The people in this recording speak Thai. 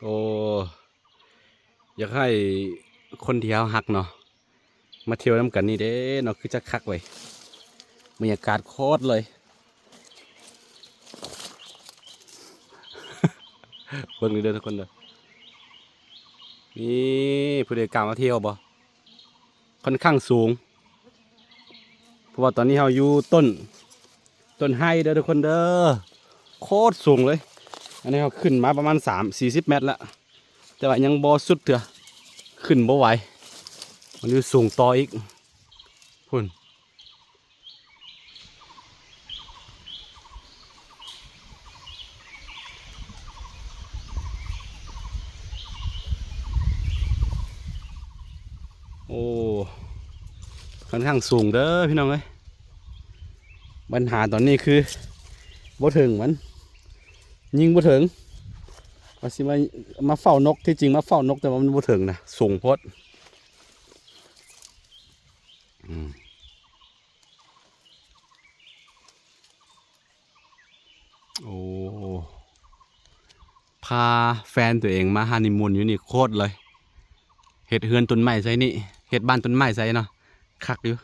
โอ้อยากให้คนที่เขาหักเนาะมาเที่ยวน้ำกันนี่เด้เนาะคือจะคักไว้บรรยากาศโคตรเลยเบิ่งนี่เด้อทุกคนเด้อนี่ผู้ใดกล้ามาเที่ยวบ่ค่อนข้างสูงเพราะว่าตอนนี้เราอยู่ต้นไฮเด้อทุกคนเด้อโคตรสูงเลยอันนี้เราขึ้นมาประมาณ30-40 เมตรแล้วแต่ว่ายังบ่สุดเถอะขึ้นบ่ไหวมันอยู่สูงต่ออีกพุ่นโอ้ค่อนข้างสูงเด้อพี่น้องเอ้ยปัญหาตอนนี้คือบ่ถึงมันยิงบ่ถึงว่าสิมาเฝ้านกที่จริงมาเฝ้านกแต่ว่ามันบ่ถึงนะสูงโพดอืมโอ้พาแฟนตัวเองมาฮันนีมูนอยู่นี่โคตรเลยเห็ดเฮือนต้นไม้ใส่นี่เห็ดบ้านต้นไม้ใส่เนาะคักอยู่